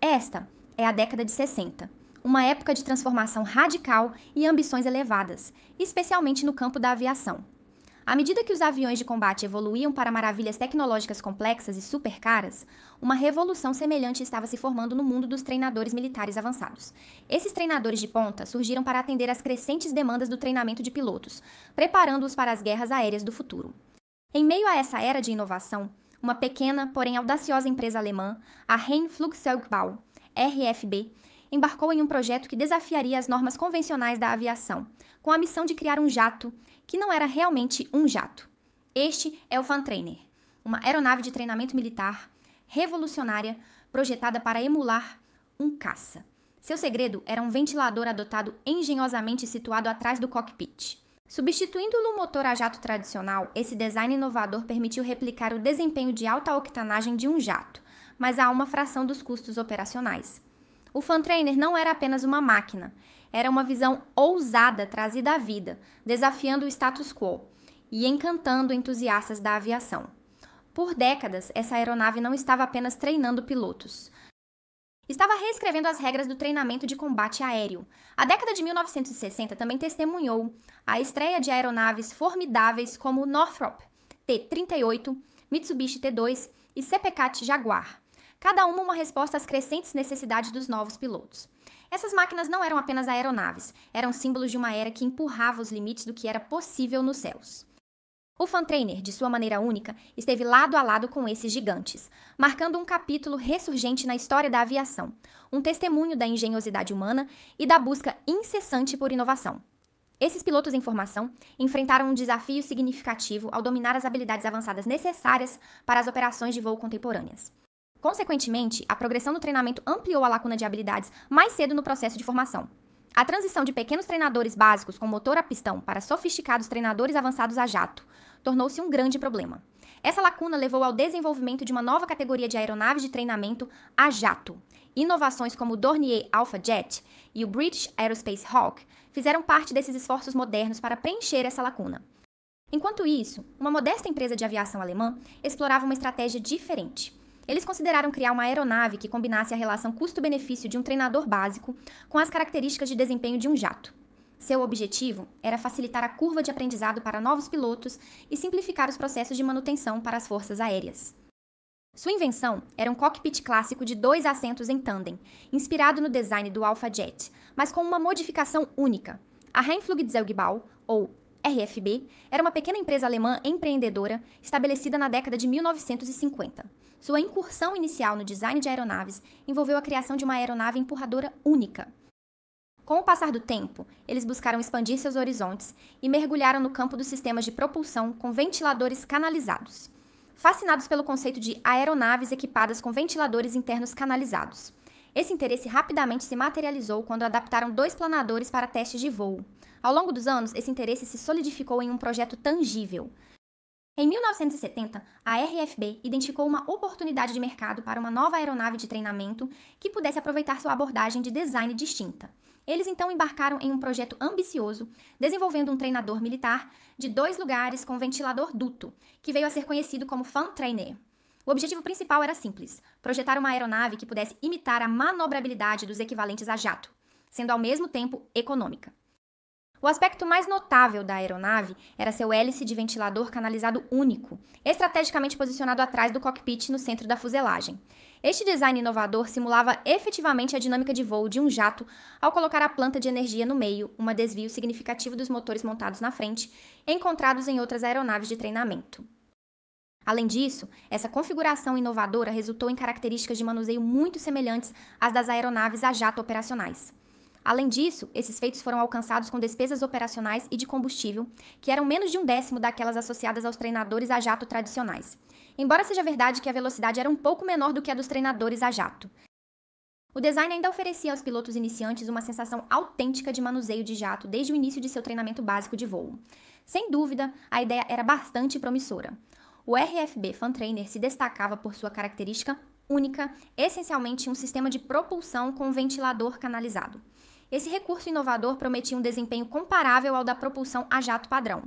Esta é a década de 60, uma época de transformação radical e ambições elevadas, especialmente no campo da aviação. À medida que os aviões de combate evoluíam para maravilhas tecnológicas complexas e super caras, uma revolução semelhante estava se formando no mundo dos treinadores militares avançados. Esses treinadores de ponta surgiram para atender às crescentes demandas do treinamento de pilotos, preparando-os para as guerras aéreas do futuro. Em meio a essa era de inovação, uma pequena, porém audaciosa empresa alemã, a Rheinflugzeugbau, RFB, embarcou em um projeto que desafiaria as normas convencionais da aviação, com a missão de criar um jato que não era realmente um jato. Este é o Fantrainer, uma aeronave de treinamento militar revolucionária projetada para emular um caça. Seu segredo era um ventilador adotado engenhosamente situado atrás do cockpit. Substituindo-lo um motor a jato tradicional, esse design inovador permitiu replicar o desempenho de alta octanagem de um jato, mas a uma fração dos custos operacionais. O Fantrainer não era apenas uma máquina, era uma visão ousada trazida à vida, desafiando o status quo e encantando entusiastas da aviação. Por décadas, essa aeronave não estava apenas treinando pilotos. Estava reescrevendo as regras do treinamento de combate aéreo. A década de 1960 também testemunhou a estreia de aeronaves formidáveis como o Northrop T-38, Mitsubishi T-2 e CPCAT Jaguar, cada uma resposta às crescentes necessidades dos novos pilotos. Essas máquinas não eram apenas aeronaves, eram símbolos de uma era que empurrava os limites do que era possível nos céus. O Fantrainer, de sua maneira única, esteve lado a lado com esses gigantes, marcando um capítulo ressurgente na história da aviação, um testemunho da engenhosidade humana e da busca incessante por inovação. Esses pilotos em formação enfrentaram um desafio significativo ao dominar as habilidades avançadas necessárias para as operações de voo contemporâneas. Consequentemente, a progressão do treinamento ampliou a lacuna de habilidades mais cedo no processo de formação. A transição de pequenos treinadores básicos com motor a pistão para sofisticados treinadores avançados a jato tornou-se um grande problema. Essa lacuna levou ao desenvolvimento de uma nova categoria de aeronaves de treinamento a jato. Inovações como o Dornier Alpha Jet e o British Aerospace Hawk fizeram parte desses esforços modernos para preencher essa lacuna. Enquanto isso, uma modesta empresa de aviação alemã explorava uma estratégia diferente. Eles consideraram criar uma aeronave que combinasse a relação custo-benefício de um treinador básico com as características de desempenho de um jato. Seu objetivo era facilitar a curva de aprendizado para novos pilotos e simplificar os processos de manutenção para as forças aéreas. Sua invenção era um cockpit clássico de 2 assentos em tandem, inspirado no design do Alpha Jet, mas com uma modificação única. A Rheinflugzeugbau, ou RFB, era uma pequena empresa alemã empreendedora estabelecida na década de 1950. Sua incursão inicial no design de aeronaves envolveu a criação de uma aeronave empurradora única. Com o passar do tempo, eles buscaram expandir seus horizontes e mergulharam no campo dos sistemas de propulsão com ventiladores canalizados. Fascinados pelo conceito de aeronaves equipadas com ventiladores internos canalizados. Esse interesse rapidamente se materializou quando adaptaram 2 planadores para testes de voo. Ao longo dos anos, esse interesse se solidificou em um projeto tangível. Em 1970, a RFB identificou uma oportunidade de mercado para uma nova aeronave de treinamento que pudesse aproveitar sua abordagem de design distinta. Eles então embarcaram em um projeto ambicioso, desenvolvendo um treinador militar de 2 lugares com ventilador duto, que veio a ser conhecido como Fantrainer. O objetivo principal era simples: projetar uma aeronave que pudesse imitar a manobrabilidade dos equivalentes a jato, sendo ao mesmo tempo econômica. O aspecto mais notável da aeronave era seu hélice de ventilador canalizado único, estrategicamente posicionado atrás do cockpit no centro da fuselagem. Este design inovador simulava efetivamente a dinâmica de voo de um jato ao colocar a planta de energia no meio, um desvio significativo dos motores montados na frente, encontrados em outras aeronaves de treinamento. Além disso, essa configuração inovadora resultou em características de manuseio muito semelhantes às das aeronaves a jato operacionais. Além disso, esses feitos foram alcançados com despesas operacionais e de combustível, que eram menos de 1/10 daquelas associadas aos treinadores a jato tradicionais, embora seja verdade que a velocidade era um pouco menor do que a dos treinadores a jato. O design ainda oferecia aos pilotos iniciantes uma sensação autêntica de manuseio de jato desde o início de seu treinamento básico de voo. Sem dúvida, a ideia era bastante promissora. O RFB Fantrainer se destacava por sua característica única, essencialmente um sistema de propulsão com ventilador canalizado. Esse recurso inovador prometia um desempenho comparável ao da propulsão a jato padrão,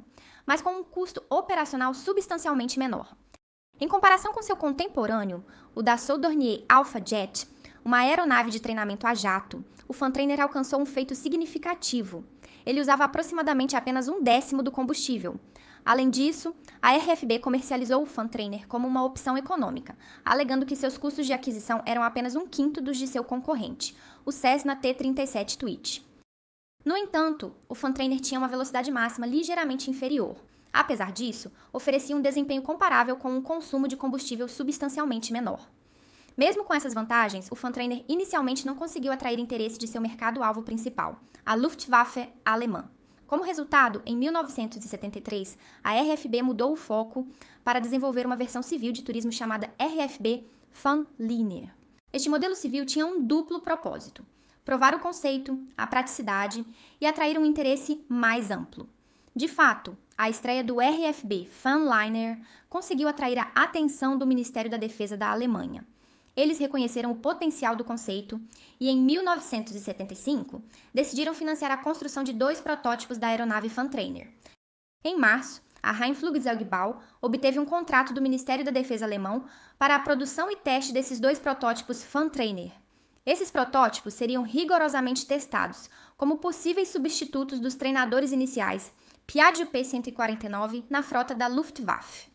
mas com um custo operacional substancialmente menor. Em comparação com seu contemporâneo, o Dassault Dornier Alpha Jet, uma aeronave de treinamento a jato, o Funtrainer alcançou um feito significativo. Ele usava aproximadamente apenas 1/10 do combustível. Além disso, a RFB comercializou o Funtrainer como uma opção econômica, alegando que seus custos de aquisição eram apenas 1/5 dos de seu concorrente, o Cessna T-37 Twitch. No entanto, o Funtrainer tinha uma velocidade máxima ligeiramente inferior. Apesar disso, oferecia um desempenho comparável com um consumo de combustível substancialmente menor. Mesmo com essas vantagens, o Funtrainer inicialmente não conseguiu atrair interesse de seu mercado-alvo principal, a Luftwaffe alemã. Como resultado, em 1973, a RFB mudou o foco para desenvolver uma versão civil de turismo chamada RFB Funliner. Este modelo civil tinha um duplo propósito: provar o conceito, a praticidade e atrair um interesse mais amplo. De fato, a estreia do RFB Funliner conseguiu atrair a atenção do Ministério da Defesa da Alemanha. Eles reconheceram o potencial do conceito e, em 1975, decidiram financiar a construção de 2 protótipos da aeronave Funtrainer. Em março, a Rheinflugzeugbau obteve um contrato do Ministério da Defesa alemão para a produção e teste desses 2 protótipos Funtrainer. Esses protótipos seriam rigorosamente testados como possíveis substitutos dos treinadores iniciais Piaggio P-149 na frota da Luftwaffe.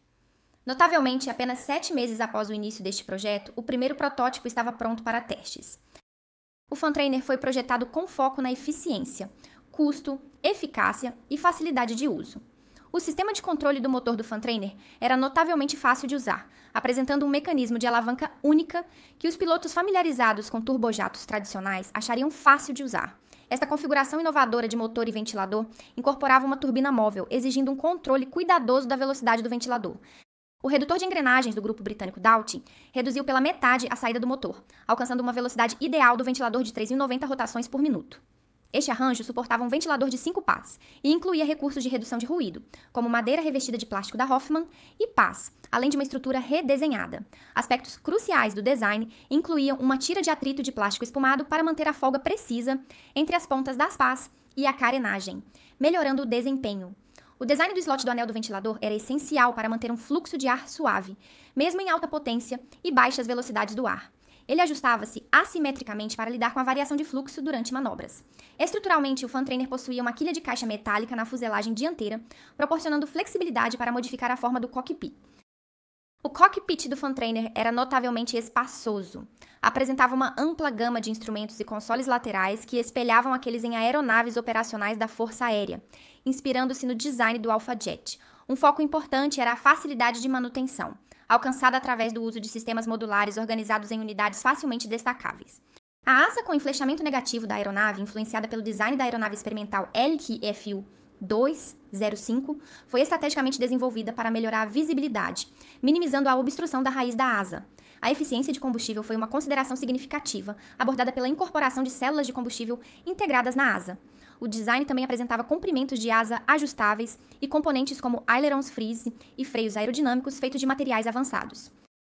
Notavelmente, apenas 7 meses após o início deste projeto, o primeiro protótipo estava pronto para testes. O Funtrainer foi projetado com foco na eficiência, custo, eficácia e facilidade de uso. O sistema de controle do motor do Funtrainer era notavelmente fácil de usar, apresentando um mecanismo de alavanca única que os pilotos familiarizados com turbojatos tradicionais achariam fácil de usar. Esta configuração inovadora de motor e ventilador incorporava uma turbina móvel, exigindo um controle cuidadoso da velocidade do ventilador. O redutor de engrenagens do grupo britânico Dowty reduziu pela metade a saída do motor, alcançando uma velocidade ideal do ventilador de 3.090 rotações por minuto. Este arranjo suportava um ventilador de 5 pás e incluía recursos de redução de ruído, como madeira revestida de plástico da Hoffmann e pás, além de uma estrutura redesenhada. Aspectos cruciais do design incluíam uma tira de atrito de plástico espumado para manter a folga precisa entre as pontas das pás e a carenagem, melhorando o desempenho. O design do slot do anel do ventilador era essencial para manter um fluxo de ar suave, mesmo em alta potência e baixas velocidades do ar. Ele ajustava-se assimetricamente para lidar com a variação de fluxo durante manobras. Estruturalmente, o Funtrainer possuía uma quilha de caixa metálica na fuselagem dianteira, proporcionando flexibilidade para modificar a forma do cockpit. O cockpit do Funtrainer era notavelmente espaçoso. Apresentava uma ampla gama de instrumentos e consoles laterais que espelhavam aqueles em aeronaves operacionais da Força Aérea, inspirando-se no design do Alpha Jet. Um foco importante era a facilidade de manutenção, alcançada através do uso de sistemas modulares organizados em unidades facilmente destacáveis. A asa com enflechamento negativo da aeronave, influenciada pelo design da aeronave experimental LQFU 205, foi estrategicamente desenvolvida para melhorar a visibilidade, minimizando a obstrução da raiz da asa. A eficiência de combustível foi uma consideração significativa, abordada pela incorporação de células de combustível integradas na asa. O design também apresentava comprimentos de asa ajustáveis e componentes como ailerons freeze e freios aerodinâmicos feitos de materiais avançados.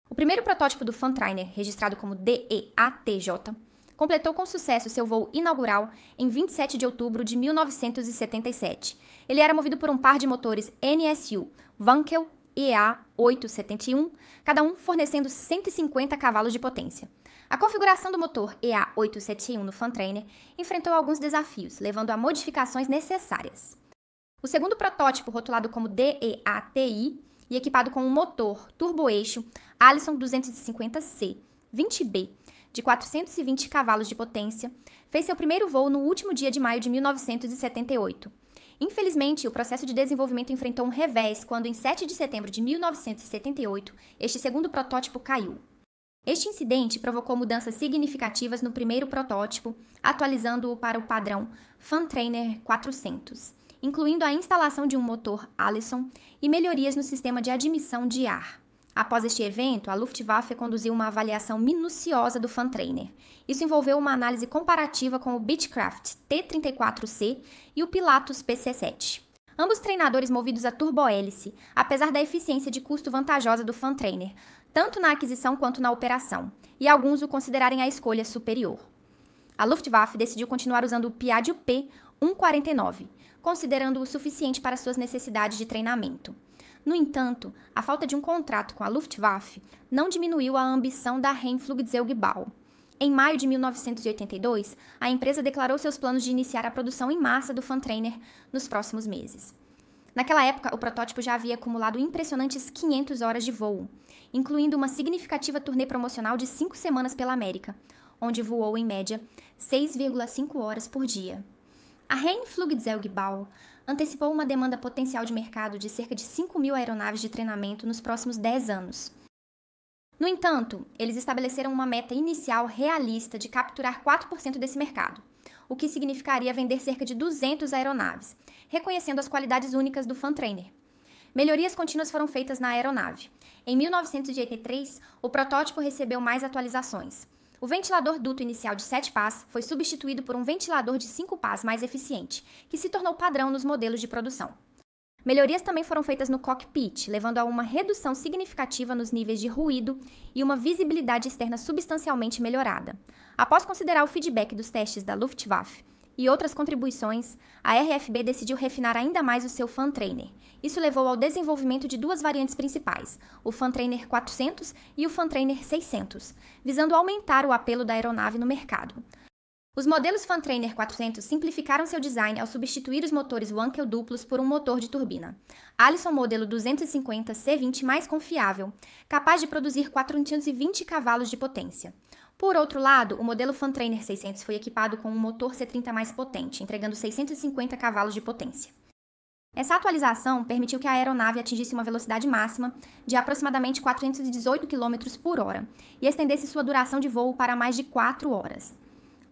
O primeiro protótipo do Funtrainer, registrado como DEATJ, completou com sucesso seu voo inaugural em 27 de outubro de 1977. Ele era movido por um par de motores NSU Wankel EA871, cada um fornecendo 150 cavalos de potência. A configuração do motor EA871 no Funtrainer enfrentou alguns desafios, levando a modificações necessárias. O segundo protótipo, rotulado como DEATI e equipado com um motor turboeixo Allison 250C 20B de 420 cavalos de potência, fez seu primeiro voo no último dia de maio de 1978. Infelizmente, o processo de desenvolvimento enfrentou um revés quando, em 7 de setembro de 1978, este segundo protótipo caiu. Este incidente provocou mudanças significativas no primeiro protótipo, atualizando-o para o padrão Funtrainer 400, incluindo a instalação de um motor Allison e melhorias no sistema de admissão de ar. Após este evento, a Luftwaffe conduziu uma avaliação minuciosa do Funtrainer. Isso envolveu uma análise comparativa com o Beechcraft T-34C e o Pilatus PC-7. Ambos treinadores movidos a turbohélice, apesar da eficiência de custo vantajosa do Funtrainer, tanto na aquisição quanto na operação, e alguns o considerarem a escolha superior. A Luftwaffe decidiu continuar usando o Piaggio P-149, considerando-o suficiente para suas necessidades de treinamento. No entanto, a falta de um contrato com a Luftwaffe não diminuiu a ambição da Rheinflugzeugbau. Em maio de 1982, a empresa declarou seus planos de iniciar a produção em massa do Funtrainer nos próximos meses. Naquela época, o protótipo já havia acumulado impressionantes 500 horas de voo, incluindo uma significativa turnê promocional de 5 semanas pela América, onde voou em média 6,5 horas por dia. A Rheinflugzeugbau antecipou uma demanda potencial de mercado de cerca de 5.000 aeronaves de treinamento nos próximos 10 anos. No entanto, eles estabeleceram uma meta inicial realista de capturar 4% desse mercado, o que significaria vender cerca de 200 aeronaves, reconhecendo as qualidades únicas do Funtrainer. Melhorias contínuas foram feitas na aeronave. Em 1983, o protótipo recebeu mais atualizações. O ventilador duto inicial de 7 pás foi substituído por um ventilador de 5 pás mais eficiente, que se tornou padrão nos modelos de produção. Melhorias também foram feitas no cockpit, levando a uma redução significativa nos níveis de ruído e uma visibilidade externa substancialmente melhorada. Após considerar o feedback dos testes da Luftwaffe e outras contribuições, a RFB decidiu refinar ainda mais o seu Funtrainer. Isso levou ao desenvolvimento de duas variantes principais, o Funtrainer 400 e o Funtrainer 600, visando aumentar o apelo da aeronave no mercado. Os modelos Funtrainer 400 simplificaram seu design ao substituir os motores Wankel duplos por um motor de turbina. Allison modelo 250 C20 mais confiável, capaz de produzir 420 cavalos de potência. Por outro lado, o modelo Funtrainer 600 foi equipado com um motor C30 mais potente, entregando 650 cavalos de potência. Essa atualização permitiu que a aeronave atingisse uma velocidade máxima de aproximadamente 418 km por hora e estendesse sua duração de voo para mais de 4 horas.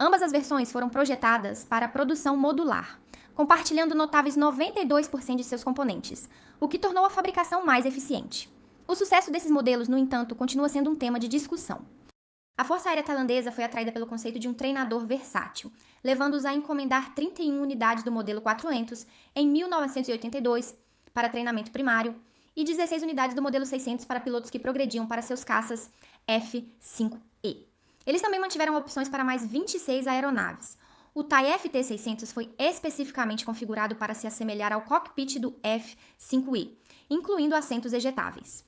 Ambas as versões foram projetadas para produção modular, compartilhando notáveis 92% de seus componentes, o que tornou a fabricação mais eficiente. O sucesso desses modelos, no entanto, continua sendo um tema de discussão. A Força Aérea Tailandesa foi atraída pelo conceito de um treinador versátil, levando-os a encomendar 31 unidades do modelo 400 em 1982 para treinamento primário e 16 unidades do modelo 600 para pilotos que progrediam para seus caças F-5E. Eles também mantiveram opções para mais 26 aeronaves. O TIE FT-600 foi especificamente configurado para se assemelhar ao cockpit do F-5E, incluindo assentos ejetáveis.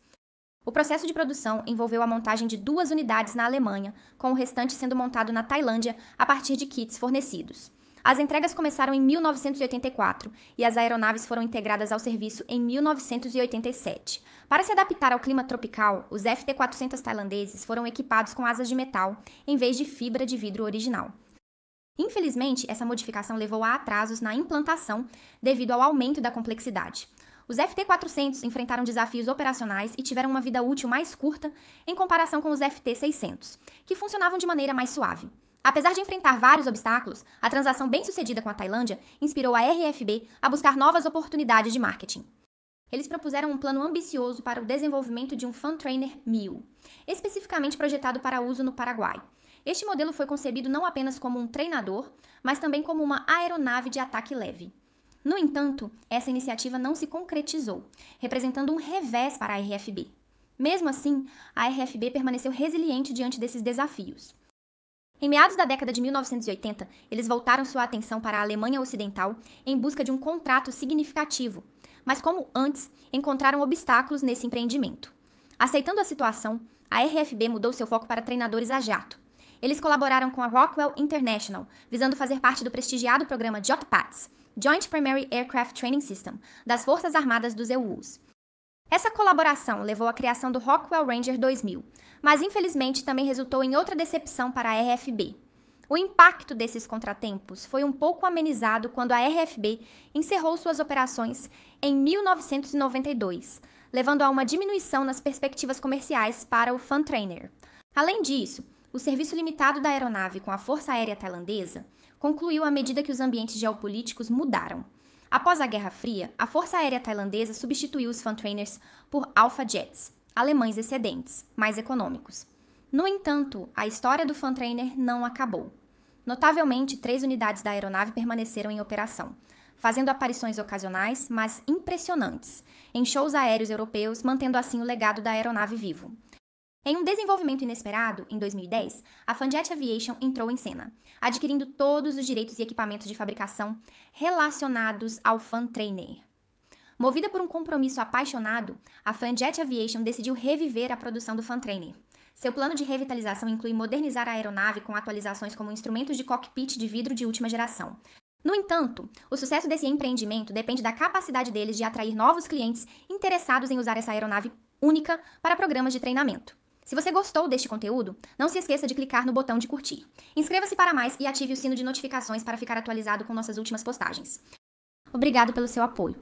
O processo de produção envolveu a montagem de 2 unidades na Alemanha, com o restante sendo montado na Tailândia a partir de kits fornecidos. As entregas começaram em 1984 e as aeronaves foram integradas ao serviço em 1987. Para se adaptar ao clima tropical, os FT-400 tailandeses foram equipados com asas de metal em vez de fibra de vidro original. Infelizmente, essa modificação levou a atrasos na implantação devido ao aumento da complexidade. Os FT-400 enfrentaram desafios operacionais e tiveram uma vida útil mais curta em comparação com os FT-600, que funcionavam de maneira mais suave. Apesar de enfrentar vários obstáculos, a transação bem-sucedida com a Tailândia inspirou a RFB a buscar novas oportunidades de marketing. Eles propuseram um plano ambicioso para o desenvolvimento de um Funtrainer 1000, especificamente projetado para uso no Paraguai. Este modelo foi concebido não apenas como um treinador, mas também como uma aeronave de ataque leve. No entanto, essa iniciativa não se concretizou, representando um revés para a RFB. Mesmo assim, a RFB permaneceu resiliente diante desses desafios. Em meados da década de 1980, eles voltaram sua atenção para a Alemanha Ocidental em busca de um contrato significativo, mas como antes, encontraram obstáculos nesse empreendimento. Aceitando a situação, a RFB mudou seu foco para treinadores a jato. Eles colaboraram com a Rockwell International, visando fazer parte do prestigiado programa JPATS, Joint Primary Aircraft Training System, das Forças Armadas dos EUs. Essa colaboração levou à criação do Rockwell Ranger 2000, mas infelizmente também resultou em outra decepção para a RFB. O impacto desses contratempos foi um pouco amenizado quando a RFB encerrou suas operações em 1992, levando a uma diminuição nas perspectivas comerciais para o Funtrainer. Além disso, o serviço limitado da aeronave com a Força Aérea Tailandesa concluiu à medida que os ambientes geopolíticos mudaram. Após a Guerra Fria, a Força Aérea Tailandesa substituiu os Funtrainers por Alpha Jets, alemães excedentes, mais econômicos. No entanto, a história do Funtrainer não acabou. Notavelmente, 3 unidades da aeronave permaneceram em operação, fazendo aparições ocasionais, mas impressionantes, em shows aéreos europeus, mantendo assim o legado da aeronave vivo. Em um desenvolvimento inesperado, em 2010, a Funjet Aviation entrou em cena, adquirindo todos os direitos e equipamentos de fabricação relacionados ao Funtrainer. Movida por um compromisso apaixonado, a Funjet Aviation decidiu reviver a produção do Funtrainer, Seu plano de revitalização inclui modernizar a aeronave com atualizações como instrumentos de cockpit de vidro de última geração. No entanto, o sucesso desse empreendimento depende da capacidade deles de atrair novos clientes interessados em usar essa aeronave única para programas de treinamento. Se você gostou deste conteúdo, não se esqueça de clicar no botão de curtir. Inscreva-se para mais e ative o sino de notificações para ficar atualizado com nossas últimas postagens. Obrigado pelo seu apoio.